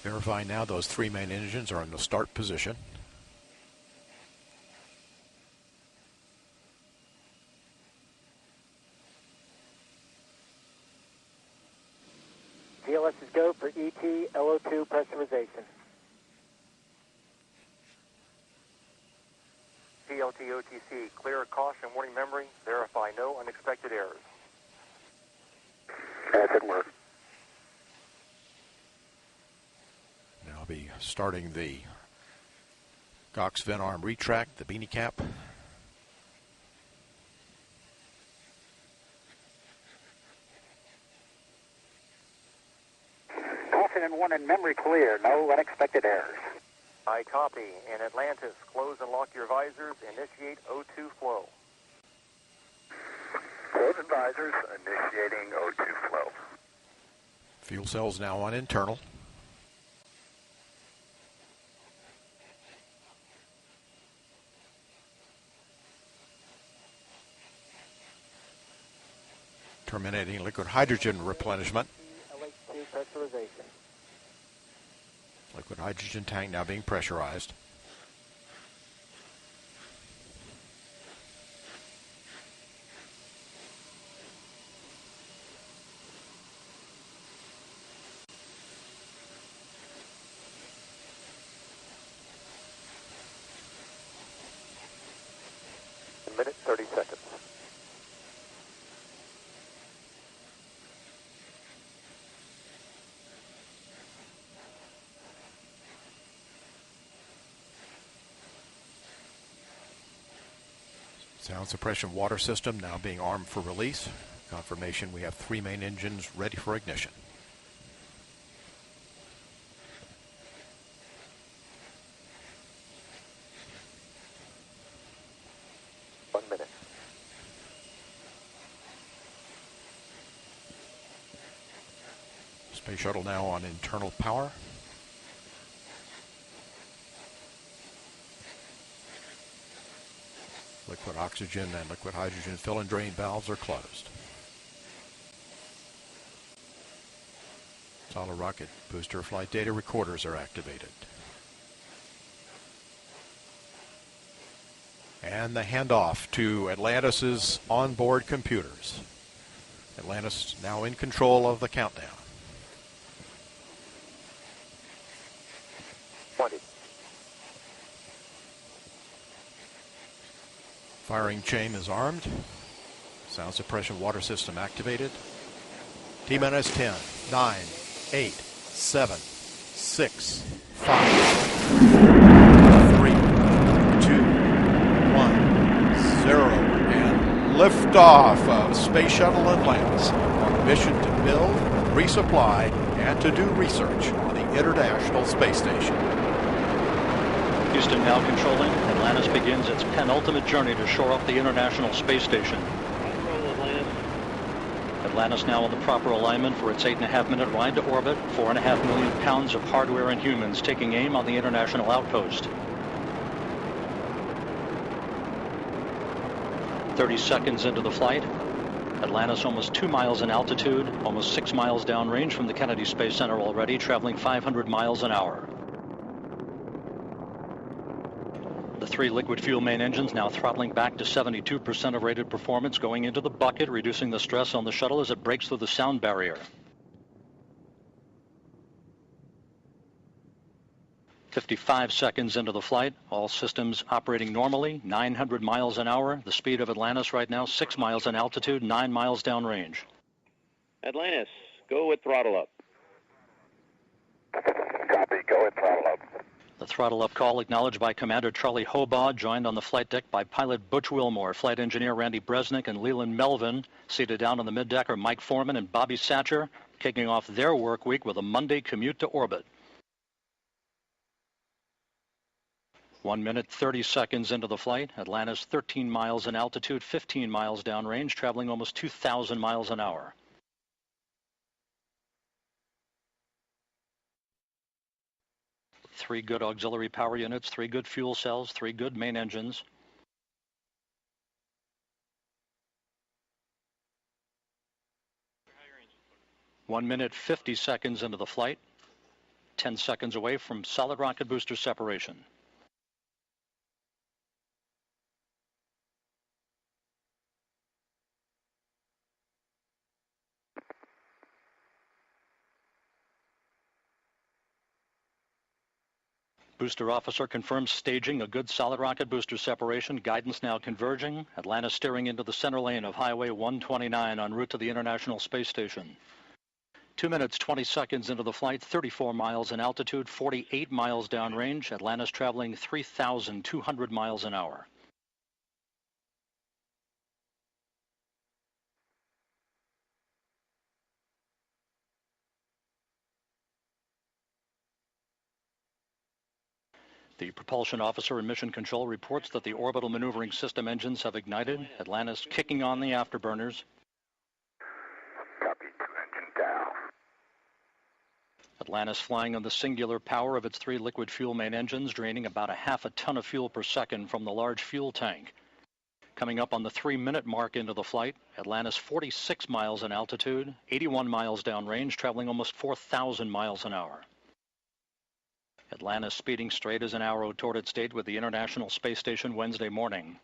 Verifying now those three main engines are in the start position. GLS is go for ET LO2 pressurization. TLT OTC, clear caution warning memory, verify no unexpected errors. Good work. Now I'll be starting the Cox vent arm retract, the beanie cap. Caution and warning memory clear, no unexpected errors. I copy. In Atlantis, close and lock your visors, initiate O2 flow. Close visors, initiating O2 flow. Fuel cells now on internal. Terminating liquid hydrogen replenishment. LH2 pressurization. Liquid hydrogen tank now being pressurized. A minute, 30 seconds. Sound suppression water system now being armed for release. Confirmation we have three main engines ready for ignition. Space shuttle now on internal power. Liquid oxygen and liquid hydrogen fill and drain valves are closed. Solid rocket booster flight data recorders are activated. And the handoff to Atlantis' onboard computers. Atlantis now in control of the countdown. 20. Firing chain is armed. Sound suppression water system activated. T-minus 10, 9, 8, 7, 6, 5, 3, 2, 1, 0. And liftoff of Space Shuttle Atlantis on a mission to build, resupply, and to do research on the International Space Station. Houston now controlling. Atlantis begins its penultimate journey to shore up the International Space Station. Atlantis now on the proper alignment for its 8.5-minute ride to orbit. 4.5 million pounds of hardware and humans taking aim on the International Outpost. 30 seconds into the flight. Atlantis almost 2 miles in altitude, almost 6 miles downrange from the Kennedy Space Center already, traveling 500 miles an hour. The three liquid fuel main engines now throttling back to 72% of rated performance, going into the bucket, reducing the stress on the shuttle as it breaks through the sound barrier. 55 seconds into the flight, all systems operating normally, 900 miles an hour. The speed of Atlantis right now, 6 miles in altitude, 9 miles downrange. Atlantis, go with throttle up. Copy, go with throttle up. The throttle up call acknowledged by Commander Charlie Hobaugh, joined on the flight deck by pilot Butch Wilmore, flight engineer Randy Bresnik, and Leland Melvin. Seated down on the middeck are Mike Foreman and Bobby Satcher, kicking off their work week with a Monday commute to orbit. 1 minute, 30 seconds into the flight. Atlantis 13 miles in altitude, 15 miles downrange, traveling almost 2,000 miles an hour. Three good auxiliary power units, 3 good fuel cells, 3 good main engines. One minute, 50 seconds into the flight. 10 seconds away from solid rocket booster separation. Booster officer confirms staging a good solid rocket booster separation. Guidance now converging. Atlantis steering into the center lane of Highway 129 en route to the International Space Station. 2 minutes, 20 seconds into the flight, 34 miles in altitude, 48 miles downrange. Atlantis traveling 3,200 miles an hour. The propulsion officer in mission control reports that the orbital maneuvering system engines have ignited. Atlantis kicking on the afterburners. Copy, 2 engine down. Atlantis flying on the singular power of its 3 liquid fuel main engines, draining about a half a ton of fuel per second from the large fuel tank. Coming up on the 3-minute mark into the flight, Atlantis 46 miles in altitude, 81 miles downrange, traveling almost 4,000 miles an hour. Atlantis speeding straight as an arrow toward its date with the International Space Station Wednesday morning.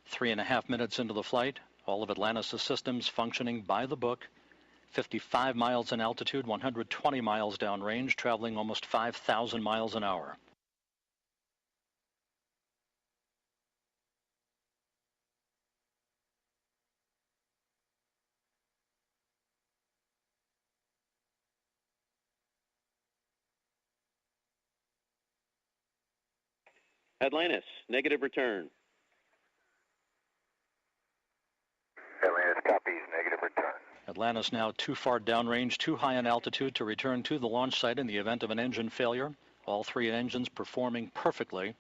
Three and a half minutes into the flight, all of Atlantis' systems functioning by the book. 55 miles in altitude, 120 miles downrange, traveling almost 5,000 miles an hour. Atlantis, negative return. Atlantis copies, negative return. Atlantis now too far downrange, too high in altitude to return to the launch site in the event of an engine failure. All 3 engines performing perfectly.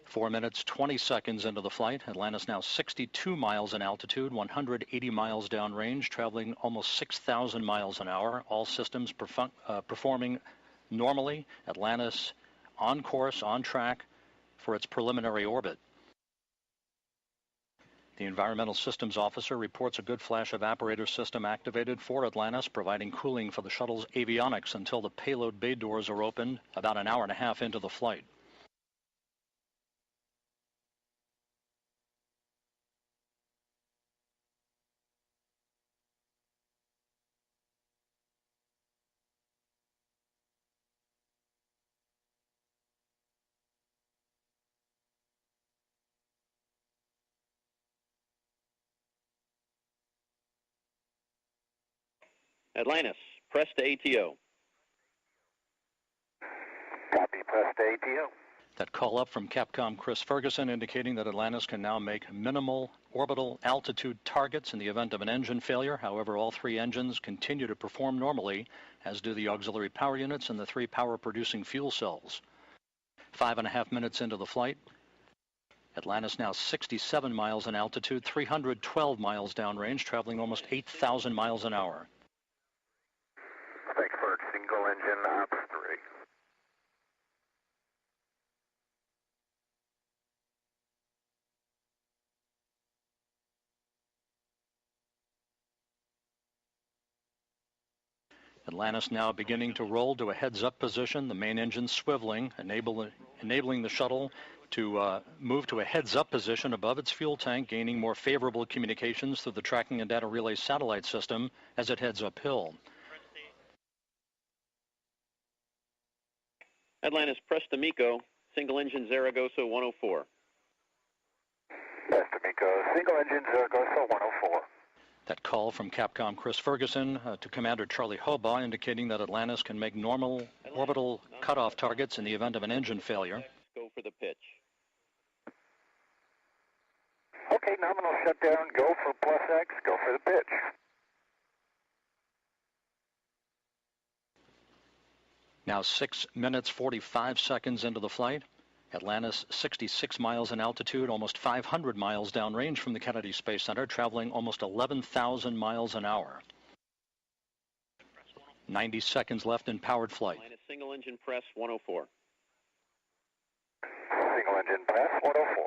4 minutes, 20 seconds into the flight. Atlantis now 62 miles in altitude, 180 miles downrange, traveling almost 6,000 miles an hour. All systems performing normally. Atlantis on course, on track for its preliminary orbit. The Environmental Systems Officer reports a good flash evaporator system activated for Atlantis, providing cooling for the shuttle's avionics until the payload bay doors are opened about an hour and a half into the flight. Atlantis, press to ATO. Copy, press to ATO. That call up from Capcom Chris Ferguson indicating that Atlantis can now make minimal orbital altitude targets in the event of an engine failure. However, all 3 engines continue to perform normally, as do the auxiliary power units and the 3 power-producing fuel cells. 5.5 minutes into the flight, Atlantis now 67 miles in altitude, 312 miles downrange, traveling almost 8,000 miles an hour. Frankfurt, single engine, ops 3. Atlantis now beginning to roll to a heads-up position, the main engine swiveling, enabling the shuttle to move to a heads-up position above its fuel tank, gaining more favorable communications through the tracking and data relay satellite system as it heads uphill. Atlantis, press to MECO, single engine Zaragoza 104. Press to MECO, single engine Zaragoza 104. That call from Capcom Chris Ferguson to Commander Charlie Hobaugh indicating that Atlantis can make normal orbital cutoff targets in the event of an engine failure. Go for the pitch. Okay, nominal shutdown, go for plus X, go for the pitch. Now 6 minutes, 45 seconds into the flight. Atlantis 66 miles in altitude, almost 500 miles downrange from the Kennedy Space Center, traveling almost 11,000 miles an hour. 90 seconds left in powered flight. Atlantis single engine press 104. Single engine press 104.